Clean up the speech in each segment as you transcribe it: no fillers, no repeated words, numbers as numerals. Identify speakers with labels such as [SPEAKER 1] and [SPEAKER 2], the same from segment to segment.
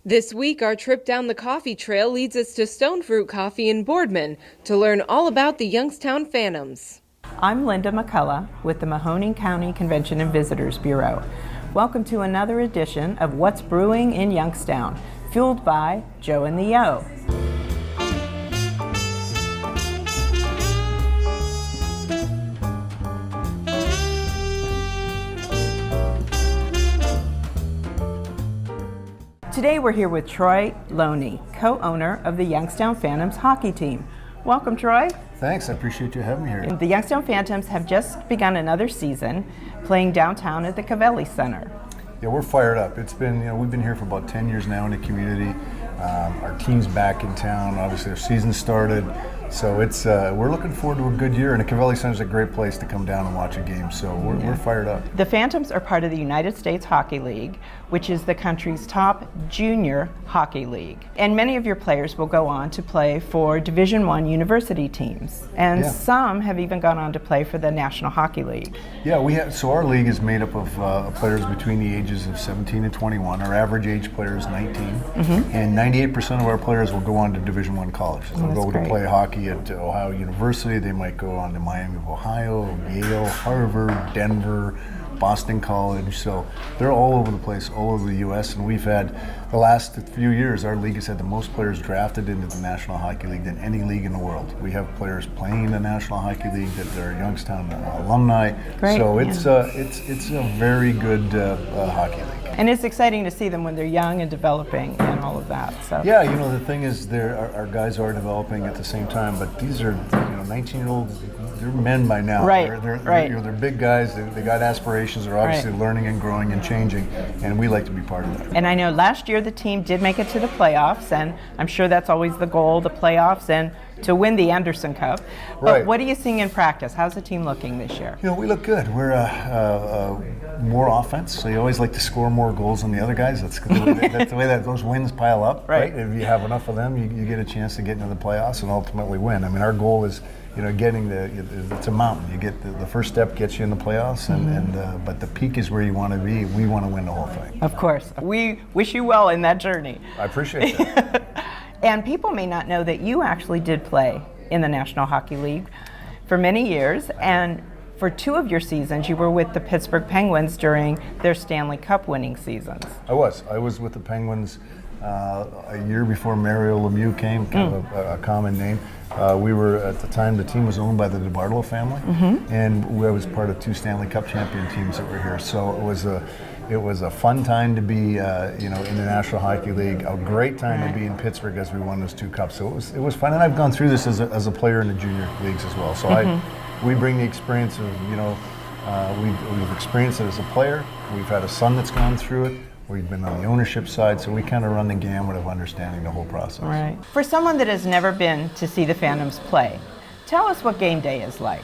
[SPEAKER 1] This week, our trip down the coffee trail leads us to Stone Fruit Coffee in Boardman to learn all about the Youngstown Phantoms.
[SPEAKER 2] I'm Linda McCullough with the Mahoning County Convention and Visitors Bureau. Welcome to another edition of What's Brewing in Youngstown, fueled by Joe and the Yo. Today we're here with Troy Loney, co-owner of the Youngstown Phantoms hockey team. Welcome, Troy.
[SPEAKER 3] Thanks, I appreciate you having me here.
[SPEAKER 2] The Youngstown Phantoms have just begun another season playing downtown at the Cavelli Center.
[SPEAKER 3] Yeah, we're fired up. It's been, we've been here for about 10 years now in the community. Our team's back in town. Obviously, our season started. So it's we're looking forward to a good year, and the Cavelli Center is a great place to come down and watch a game. So we're fired up.
[SPEAKER 2] The Phantoms are part of the United States Hockey League, which is the country's top junior hockey league. And many of your players will go on to play for Division I university teams, and some have even gone on to play for the National Hockey League.
[SPEAKER 3] Yeah, so our league is made up of players between the ages of 17 and 21. Our average age player is 19, and 98% of our players will go on to Division I colleges. They'll go to play hockey at Ohio University. They might go on to Miami of Ohio, Yale, Harvard, Denver, Boston College. So they're all over the place, all over the U.S. And we've had, the last few years, our league has had the most players drafted into the National Hockey League than any league in the world. We have players playing in the National Hockey League that are Youngstown alumni. Great, so it's a very good hockey league.
[SPEAKER 2] And it's exciting to see them when they're young and developing and all of that. So
[SPEAKER 3] yeah, the thing is, our guys are developing at the same time, but these are 19-year-olds. They're men by now.
[SPEAKER 2] Right.
[SPEAKER 3] They're big guys. They got aspirations. They're obviously learning and growing and changing, and we like to be part of that.
[SPEAKER 2] And I know last year the team did make it to the playoffs, and I'm sure that's always the goal, the playoffs, and to win the Anderson Cup. But what are you seeing in practice? How's the team looking this year?
[SPEAKER 3] We look good. We're more offense, so you always like to score more goals than the other guys. That's the way that those wins pile up, right? If you have enough of them, you get a chance to get into the playoffs and ultimately win. I mean, our goal is, getting it's a mountain. You get the first step gets you in the playoffs, but the peak is where you want to be. We want to win the whole thing.
[SPEAKER 2] Of course. We wish you well in that journey.
[SPEAKER 3] I appreciate that.
[SPEAKER 2] And people may not know that you actually did play in the National Hockey League for many years, and for 2 of your seasons you were with the Pittsburgh Penguins during their Stanley Cup winning seasons.
[SPEAKER 3] I was with the Penguins a year before Mario Lemieux came, kind of a common name. We were, at the time, the team was owned by the DeBartolo family, and I was part of 2 Stanley Cup champion teams that were here. So it was a fun time to be, in the National Hockey League. A great time to be in Pittsburgh as we won those 2 cups. So it was fun, and I've gone through this as a player in the junior leagues as well. So we bring the experience of, we've experienced it as a player. We've had a son that's gone through it. We've been on the ownership side, so we kind of run the gamut of understanding the whole process.
[SPEAKER 2] Right. For someone that has never been to see the Phantoms play, tell us what game day is like.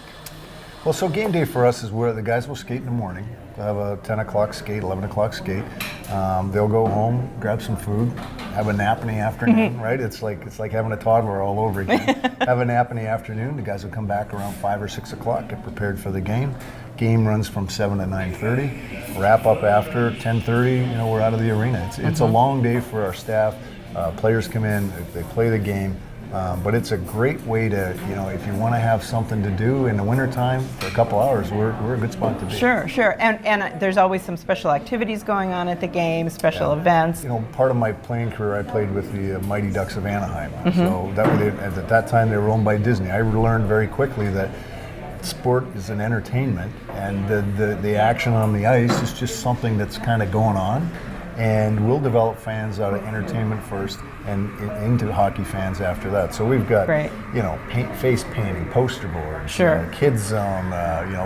[SPEAKER 3] Well, so game day for us is where the guys will skate in the morning. They'll have a 10 o'clock skate, 11 o'clock skate. They'll go home, grab some food, have a nap in the afternoon, right? It's like having a toddler all over again. Have a nap in the afternoon. The guys will come back around 5 or 6 o'clock, get prepared for the game. Game runs from 7 to 9:30. Wrap up after 10:30. We're out of the arena. It's a long day for our staff. Players come in, they play the game. But it's a great way to, if you want to have something to do in the wintertime for a couple hours, we're a good spot to be.
[SPEAKER 2] Sure. And there's always some special activities going on at the game, special events.
[SPEAKER 3] Part of my playing career, I played with the Mighty Ducks of Anaheim. So at that time, they were owned by Disney. I learned very quickly that sport is an entertainment, and the action on the ice is just something that's kind of going on. And we'll develop fans out of entertainment first and into hockey fans after that. So we've got, face painting, poster boards, kids zone,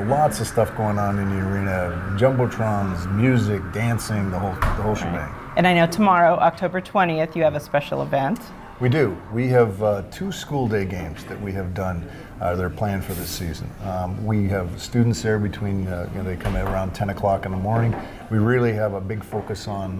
[SPEAKER 3] lots of stuff going on in the arena, jumbotrons, music, dancing, the whole shebang.
[SPEAKER 2] And I know tomorrow, October 20th, you have a special event.
[SPEAKER 3] We do. We have 2 school day games that we have done. They're planned for this season. We have students there between, they come in around 10 o'clock in the morning. We really have a big focus on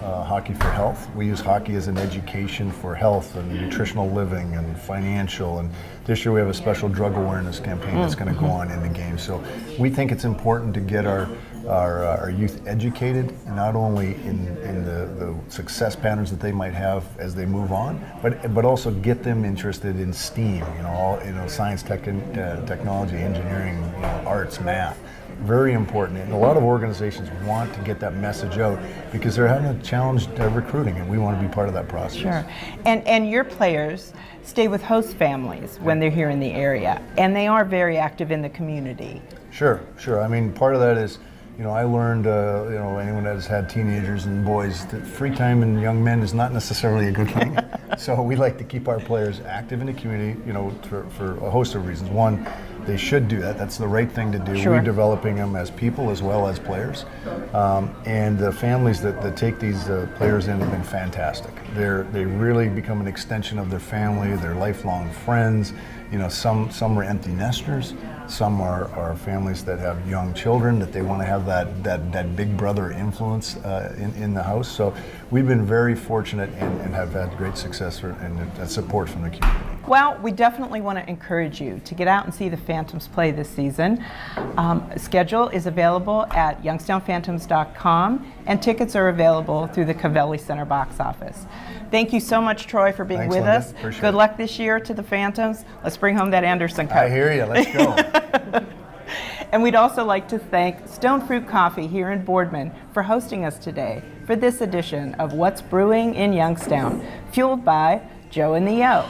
[SPEAKER 3] hockey for health. We use hockey as an education for health and nutritional living and financial. And this year we have a special drug awareness campaign that's going to go on in the game. So we think it's important to get our our youth educated, not only in the success patterns that they might have as they move on, but also get them interested in STEAM, science, technology, engineering, arts, math. Very important, and a lot of organizations want to get that message out because they're having a challenge recruiting, and we want to be part of that process.
[SPEAKER 2] Sure, and your players stay with host families when they're here in the area, and they are very active in the community.
[SPEAKER 3] Sure. I mean, part of that is, I learned, anyone that has had teenagers and boys, that free time in young men is not necessarily a good thing. So we like to keep our players active in the community, for a host of reasons. One, they should do that. That's the right thing to do.
[SPEAKER 2] Sure.
[SPEAKER 3] We're developing them as people as well as players. And the families that take these players in have been fantastic. They really become an extension of their family, their lifelong friends. Some are empty nesters. Some are families that have young children that they want to have that big brother influence in the house. So we've been very fortunate and have had great success and support from the community.
[SPEAKER 2] Well, we definitely want to encourage you to get out and see the Phantoms play this season. Schedule is available at youngstownphantoms.com, and tickets are available through the Covelli Center box office. Thank you so much, Troy, for being
[SPEAKER 3] Thanks,
[SPEAKER 2] with
[SPEAKER 3] Linda.
[SPEAKER 2] us.
[SPEAKER 3] Appreciate
[SPEAKER 2] Good
[SPEAKER 3] it.
[SPEAKER 2] luck this year to the Phantoms. Let's bring home that Anderson Cup.
[SPEAKER 3] I hear you. Let's go.
[SPEAKER 2] And we'd also like to thank Stone Fruit Coffee here in Boardman for hosting us today for this edition of What's Brewing in Youngstown, fueled by Joe and the Yo.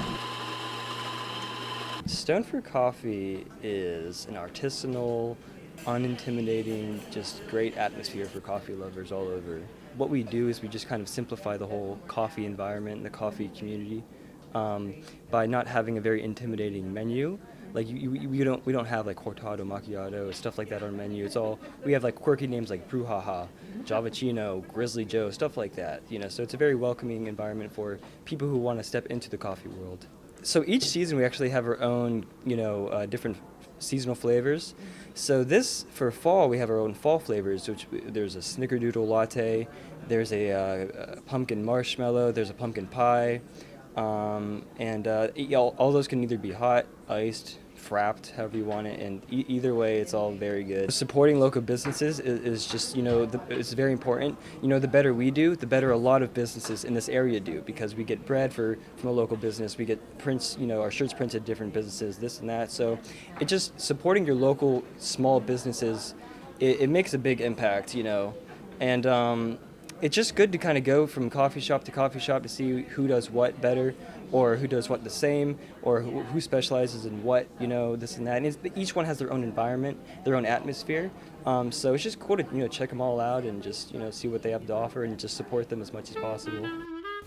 [SPEAKER 4] Stone Fruit Coffee is an artisanal, unintimidating, just great atmosphere for coffee lovers all over. What we do is we just kind of simplify the whole coffee environment and the coffee community by not having a very intimidating menu. Like we don't have like cortado, macchiato, stuff like that on our menu. We have like quirky names like Brouhaha, Javachino, Grizzly Joe, stuff like that. So it's a very welcoming environment for people who want to step into the coffee world. So each season we actually have our own, different seasonal flavors. So for fall we have our own fall flavors, which there's a snickerdoodle latte, there's a pumpkin marshmallow, there's a pumpkin pie, and all those can either be hot, iced, frapped, however you want it, and either way it's all very good. Supporting local businesses is just, it's very important. The better we do, the better a lot of businesses in this area do, because we get bread from a local business, we get prints, our shirts printed at different businesses, this and that. So it just supporting your local small businesses, it makes a big impact, and it's just good to kind of go from coffee shop to see who does what better, or who does what the same, or who specializes in what, this and that. And each one has their own environment, their own atmosphere. So it's just cool to, check them all out and just, see what they have to offer and just support them as much as possible.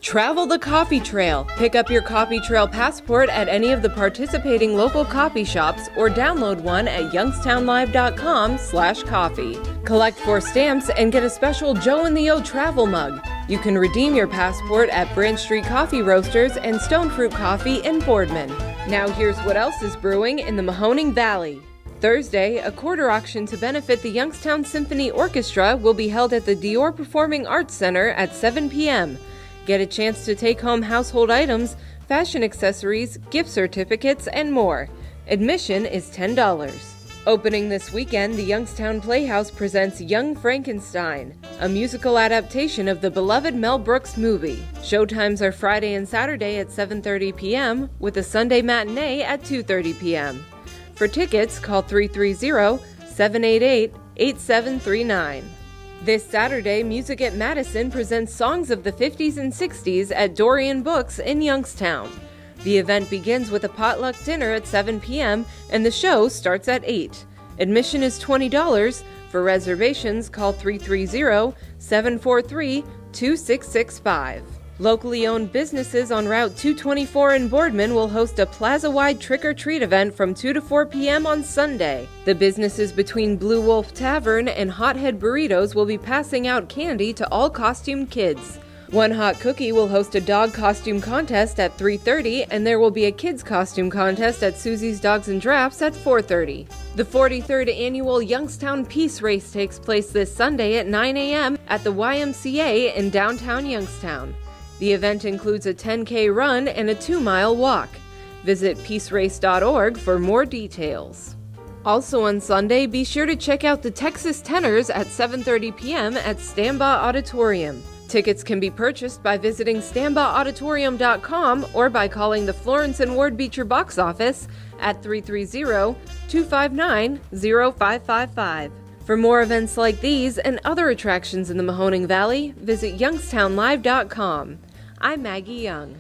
[SPEAKER 1] Travel the coffee trail. Pick up your coffee trail passport at any of the participating local coffee shops or download one at youngstownlive.com/coffee. Collect 4 stamps and get a special Joe and the O travel mug. You can redeem your passport at Branch Street Coffee Roasters and Stone Fruit Coffee in Boardman. Now here's what else is brewing in the Mahoning Valley. Thursday, a quarter auction to benefit the Youngstown Symphony Orchestra will be held at the Dior Performing Arts Center at 7 p.m. Get a chance to take home household items, fashion accessories, gift certificates, and more. Admission is $10. Opening this weekend, the Youngstown Playhouse presents Young Frankenstein, a musical adaptation of the beloved Mel Brooks movie. Showtimes are Friday and Saturday at 7:30 p.m., with a Sunday matinee at 2:30 p.m. For tickets, call 330-788-8739. This Saturday, Music at Madison presents songs of the 50s and 60s at Dorian Books in Youngstown. The event begins with a potluck dinner at 7 p.m. and the show starts at 8. Admission is $20. For reservations, call 330-743-2665. Locally owned businesses on Route 224 in Boardman will host a plaza-wide trick-or-treat event from 2 to 4 p.m. on Sunday. The businesses between Blue Wolf Tavern and Hothead Burritos will be passing out candy to all costumed kids. One Hot Cookie will host a dog costume contest at 3:30, and there will be a kids costume contest at Susie's Dogs and Drafts at 4:30. The 43rd annual Youngstown Peace Race takes place this Sunday at 9 a.m. at the YMCA in downtown Youngstown. The event includes a 10K run and a 2-mile walk. Visit peacerace.org for more details. Also on Sunday, be sure to check out the Texas Tenors at 7:30 p.m. at Stambaugh Auditorium. Tickets can be purchased by visiting StambaugHauditorium.com or by calling the Florence and Ward Beecher box office at 330-259-0555. For more events like these and other attractions in the Mahoning Valley, visit YoungstownLive.com. I'm Maggie Young.